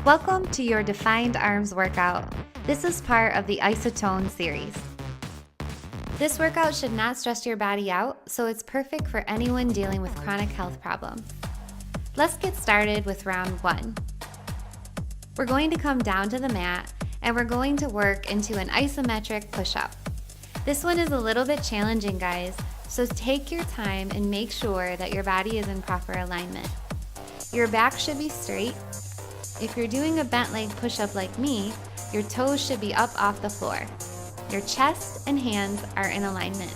Welcome to your Defined Arms workout. This is part of the Isotone series. This workout should not stress your body out, so it's perfect for anyone dealing with chronic health problems. Let's get started with round 1. We're going to come down to the mat and we're going to work into an isometric push-up. This one is a little bit challenging, guys, so take your time and make sure that your body is in proper alignment. Your back should be straight. If you're doing a bent leg push-up like me, your toes should be up off the floor. Your chest and hands are in alignment.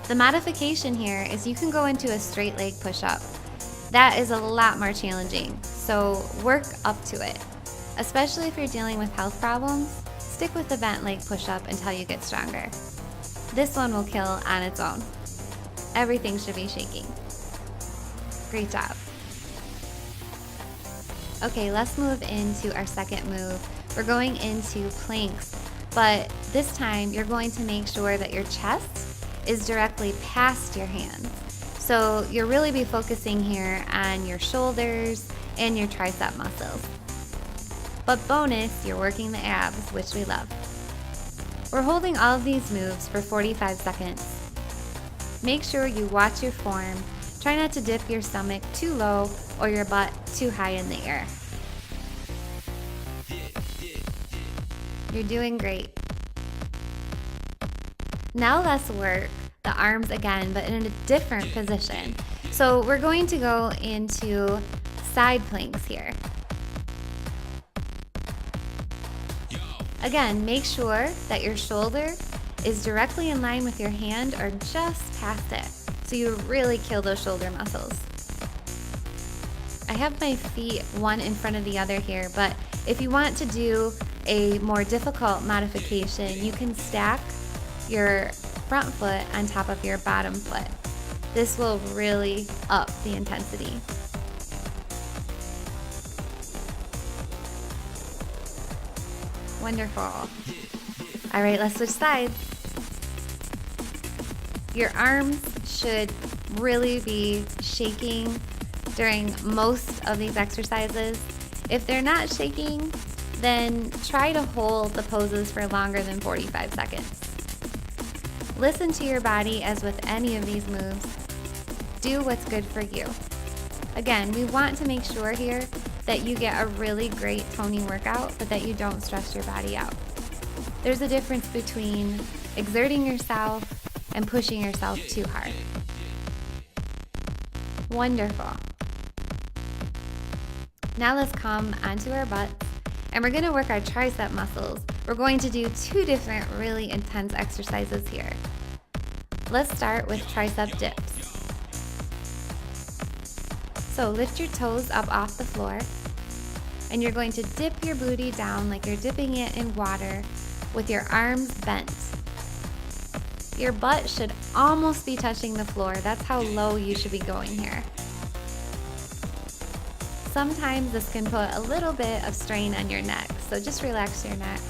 The modification here is you can go into a straight leg push-up. That is a lot more challenging, so work up to it. Especially if you're dealing with health problems, stick with the bent leg push-up until you get stronger. This one will kill on its own. Everything should be shaking. Great job. Okay, let's move into our second move. We're going into planks, but this time you're going to make sure that your chest is directly past your hands. So you'll really be focusing here on your shoulders and your tricep muscles. But bonus, you're working the abs, which we love. We're holding all of these moves for 45 seconds. Make sure you watch your form. Try not to dip your stomach too low or your butt too high in the air. You're doing great. Now let's work the arms again, but in a different position. So we're going to go into side planks here. Again, make sure that your shoulder is directly in line with your hand or just past it, so you really kill those shoulder muscles. I have my feet one in front of the other here, but if you want to do a more difficult modification, you can stack your front foot on top of your bottom foot. This will really up the intensity. Wonderful. All right, let's switch sides. Your arms should really be shaking during most of these exercises. If they're not shaking, then try to hold the poses for longer than 45 seconds. Listen to your body as with any of these moves. Do what's good for you. Again, we want to make sure here that you get a really great toning workout, but that you don't stress your body out. There's a difference between exerting yourself and pushing yourself too hard. Wonderful. Now let's come onto our butts, and we're gonna work our tricep muscles. We're going to do 2 different really intense exercises here. Let's start with tricep dips. So lift your toes up off the floor, and you're going to dip your booty down like you're dipping it in water with your arms bent. Your butt should almost be touching the floor. That's how low you should be going here. Sometimes this can put a little bit of strain on your neck, so just relax your neck.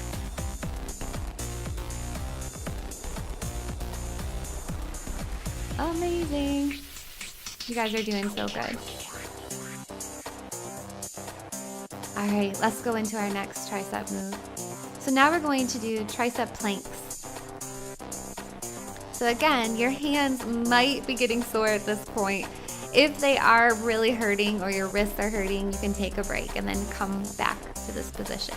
Amazing. You guys are doing so good. All right, let's go into our next tricep move. So now we're going to do tricep planks. So again, your hands might be getting sore at this point. If they are really hurting or your wrists are hurting, you can take a break and then come back to this position.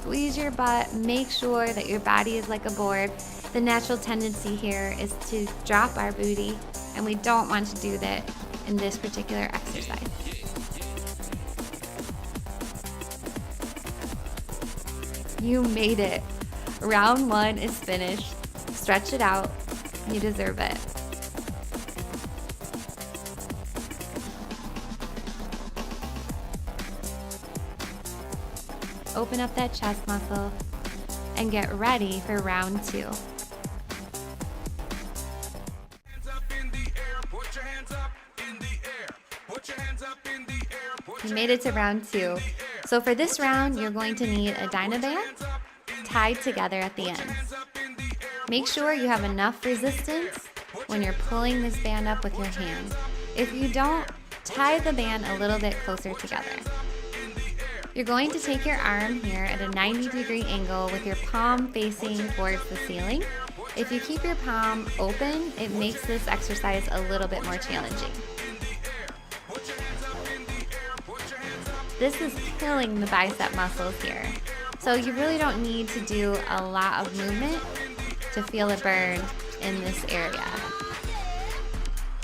Squeeze your butt, make sure that your body is like a board. The natural tendency here is to drop our booty, and we don't want to do that in this particular exercise. You made it. Round 1 is finished. Stretch it out. You deserve it. Open up that chest muscle and get ready for round 2. You made it to round 2. So for this round, you're going to need a Dynaband tied together at the end. Make sure you have enough resistance when you're pulling this band up with your hand. If you don't, tie the band a little bit closer together. You're going to take your arm here at a 90-degree angle with your palm facing towards the ceiling. If you keep your palm open, it makes this exercise a little bit more challenging. This is killing the bicep muscles here. So you really don't need to do a lot of movement to feel a burn in this area.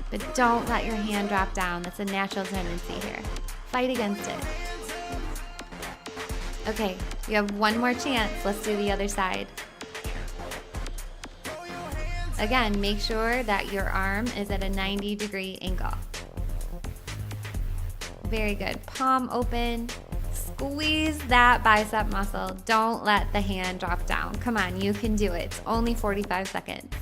But don't let your hand drop down. That's a natural tendency here. Fight against it. Okay, you have one more chance. Let's do the other side. Again, make sure that your arm is at a 90-degree angle. Very good. Palm open. Squeeze that bicep muscle. Don't let the hand drop down. Come on, you can do it. It's only 45 seconds.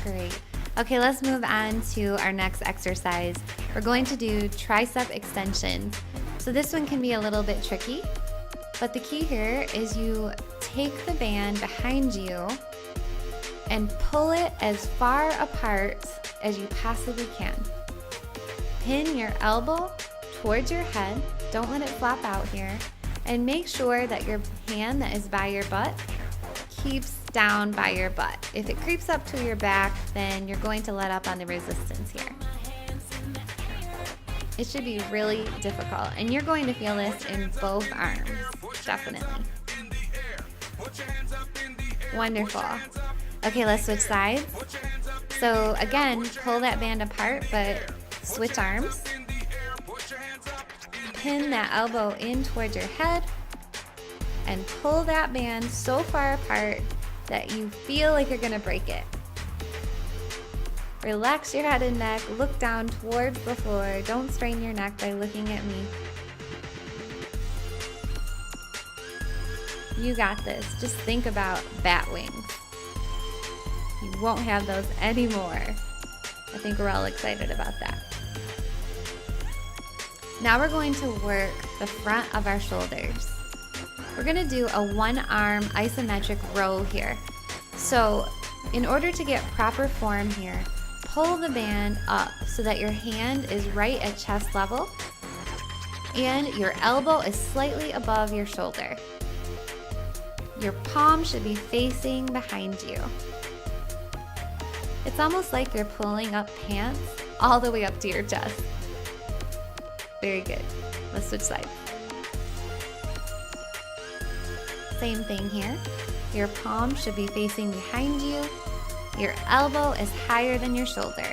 Great. Okay, let's move on to our next exercise. We're going to do tricep extensions. So this one can be a little bit tricky, but the key here is you take the band behind you and pull it as far apart as you possibly can. Pin your elbow towards your head. Don't let it flop out here. And make sure that your hand that is by your butt keeps down by your butt. If it creeps up to your back, then you're going to let up on the resistance here. It should be really difficult, and you're going to feel this in both arms, definitely. Wonderful. Okay, let's switch sides. So again, pull that band apart, but switch arms. Pin that elbow in towards your head and pull that band so far apart that you feel like you're gonna break it. Relax your head and neck, look down towards the floor. Don't strain your neck by looking at me. You got this. Just think about bat wings. You won't have those anymore. I think we're all excited about that. Now we're going to work the front of our shoulders. We're gonna do a one-arm isometric row here. So in order to get proper form here, pull the band up so that your hand is right at chest level and your elbow is slightly above your shoulder. Your palm should be facing behind you. It's almost like you're pulling up pants all the way up to your chest. Very good. Let's switch sides. Same thing here. Your palm should be facing behind you. Your elbow is higher than your shoulder.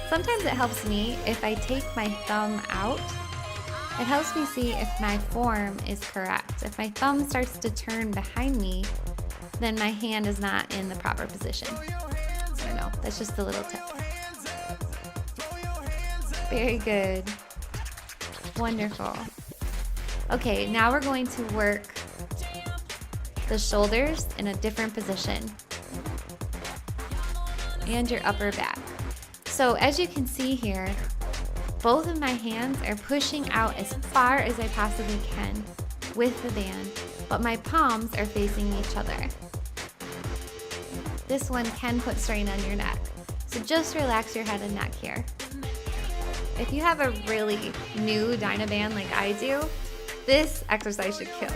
Sometimes it helps me if I take my thumb out. It helps me see if my form is correct. If my thumb starts to turn behind me, then my hand is not in the proper position. I don't know, that's just a little tip. Very good. Wonderful. Okay, now we're going to work the shoulders in a different position and your upper back. So as you can see here, both of my hands are pushing out as far as I possibly can with the band, but my palms are facing each other. This one can put strain on your neck, so just relax your head and neck here. If you have a really new Dynaband like I do, this exercise should kill.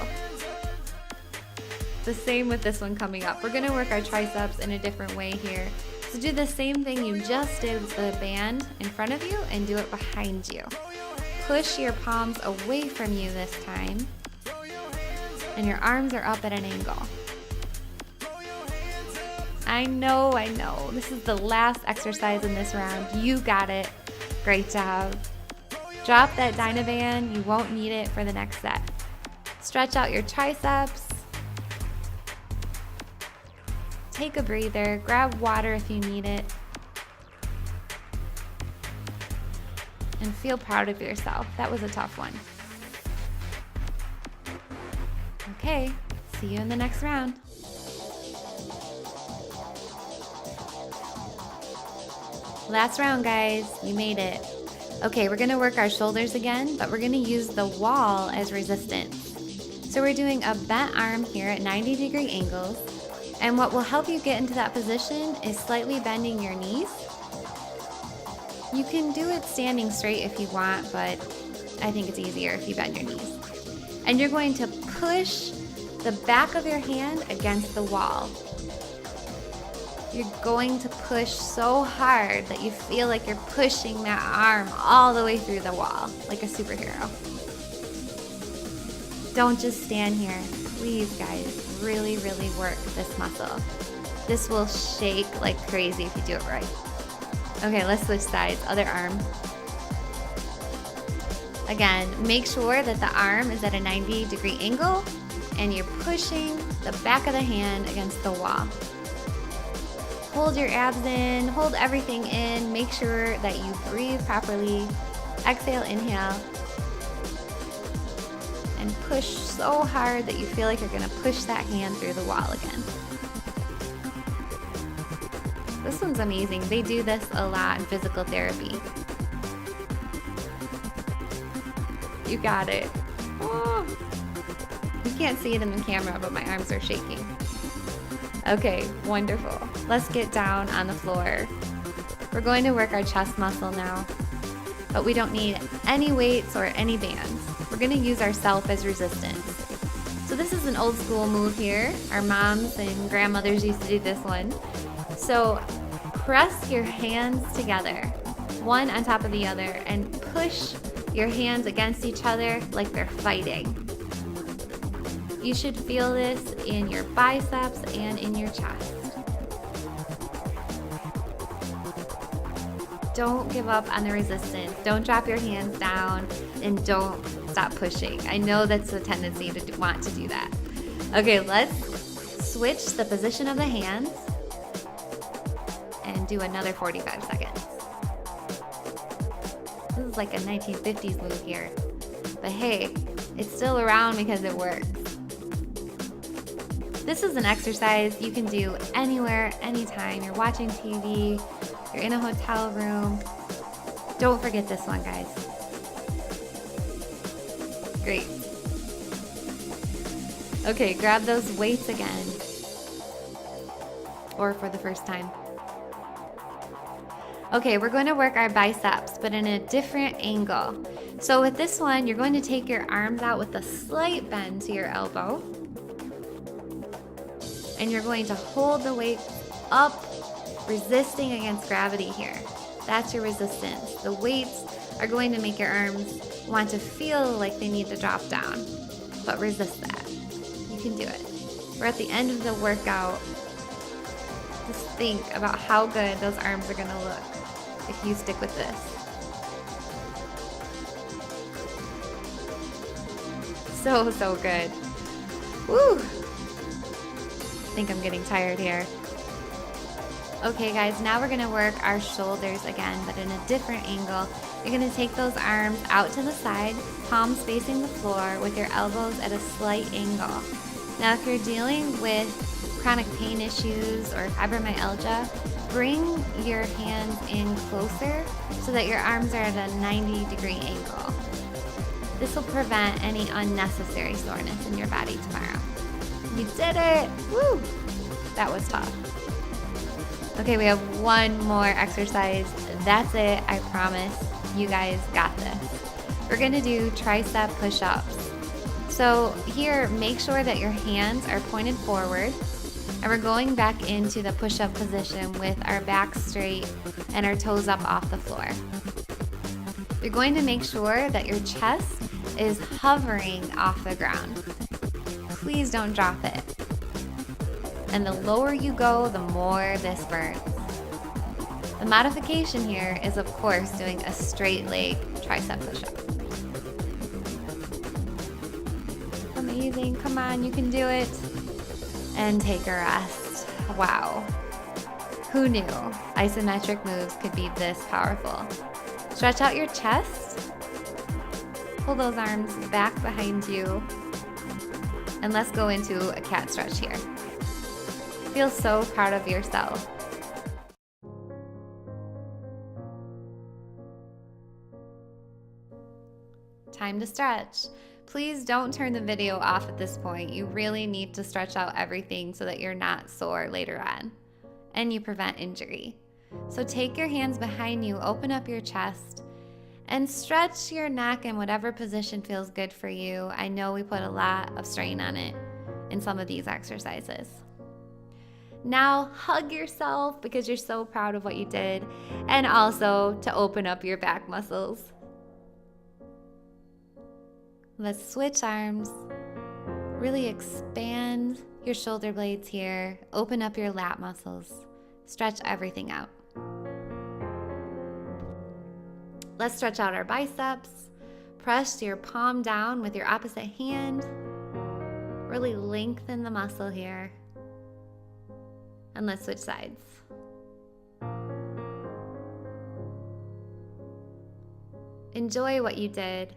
The same with this one coming up. We're gonna work our triceps in a different way here. So do the same thing you just did with the band in front of you and do it behind you. Push your palms away from you this time. And your arms are up at an angle. I know. This is the last exercise in this round. You got it. Great job. Drop that Dynaband. You won't need it for the next set. Stretch out your triceps. Take a breather, grab water if you need it, and feel proud of yourself. That was a tough one. Okay, see you in the next round. Last round, guys, you made it. Okay, we're gonna work our shoulders again, but we're gonna use the wall as resistance. So we're doing a bent arm here at 90-degree angles. And what will help you get into that position is slightly bending your knees. You can do it standing straight if you want, but I think it's easier if you bend your knees. And you're going to push the back of your hand against the wall. You're going to push so hard that you feel like you're pushing that arm all the way through the wall, like a superhero. Don't just stand here. Please, guys, really, really work this muscle. This will shake like crazy if you do it right. Okay, let's switch sides. Other arm. Again, make sure that the arm is at a 90-degree angle and you're pushing the back of the hand against the wall. Hold your abs in, hold everything in, make sure that you breathe properly. Exhale, inhale. And push so hard that you feel like you're gonna push that hand through the wall again. This one's amazing. They do this a lot in physical therapy. You got it. Oh. You can't see it in the camera, but my arms are shaking. Okay, wonderful. Let's get down on the floor. We're going to work our chest muscle now, but we don't need any weights or any bands. We're gonna use ourself as resistance. So this is an old school move here. Our moms and grandmothers used to do this one. So press your hands together, one on top of the other, and push your hands against each other like they're fighting. You should feel this in your biceps and in your chest. Don't give up on the resistance. Don't drop your hands down and don't stop pushing. I know that's a tendency to want to do that. Okay, let's switch the position of the hands and do another 45 seconds. This is like a 1950s move here. But hey, it's still around because it works. This is an exercise you can do anywhere, anytime. You're watching TV, you're in a hotel room. Don't forget this one, guys. Great. Okay, grab those weights again. Or for the first time. Okay, we're going to work our biceps, but in a different angle. So with this one, you're going to take your arms out with a slight bend to your elbow. And you're going to hold the weight up, resisting against gravity here. That's your resistance. The weights are going to make your arms want to feel like they need to drop down, but resist that. You can do it. We're at the end of the workout. Just think about how good those arms are gonna look if you stick with this. So, so good. Woo! I think I'm getting tired here. Okay guys, now we're gonna work our shoulders again, but in a different angle. You're gonna take those arms out to the side, palms facing the floor with your elbows at a slight angle. Now if you're dealing with chronic pain issues or fibromyalgia, bring your hands in closer so that your arms are at a 90-degree angle. This will prevent any unnecessary soreness in your body tomorrow. You did it! Woo! That was tough. Okay, we have one more exercise. That's it, I promise. You guys got this. We're gonna do tricep push-ups. So here, make sure that your hands are pointed forward, and we're going back into the push-up position with our back straight and our toes up off the floor. You're going to make sure that your chest is hovering off the ground. Please don't drop it. And the lower you go, the more this burns. The modification here is, of course, doing a straight leg tricep push-up. Amazing, come on, you can do it. And take a rest. Wow. Who knew isometric moves could be this powerful? Stretch out your chest. Pull those arms back behind you. And let's go into a cat stretch here. Feel so proud of yourself. Time to stretch. Please don't turn the video off at this point. You really need to stretch out everything so that you're not sore later on and you prevent injury. So take your hands behind you, open up your chest, and stretch your neck in whatever position feels good for you. I know we put a lot of strain on it in some of these exercises. Now hug yourself because you're so proud of what you did, and also to open up your back muscles. Let's switch arms. Really expand your shoulder blades here. Open up your lat muscles. Stretch everything out. Let's stretch out our biceps. Press your palm down with your opposite hand. Really lengthen the muscle here. And let's switch sides. Enjoy what you did.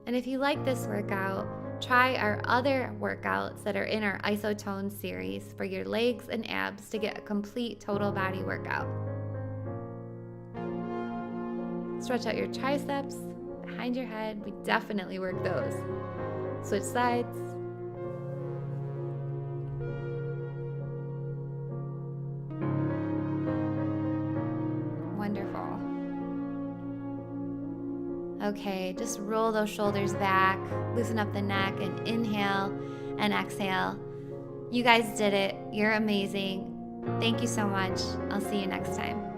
And if you like this workout, try our other workouts that are in our Isotone series for your legs and abs to get a complete total body workout. Stretch out your triceps behind your head. We definitely work those. Switch sides. Wonderful. Okay, just roll those shoulders back, loosen up the neck, and inhale and exhale. You guys did it. You're amazing. Thank you so much. I'll see you next time.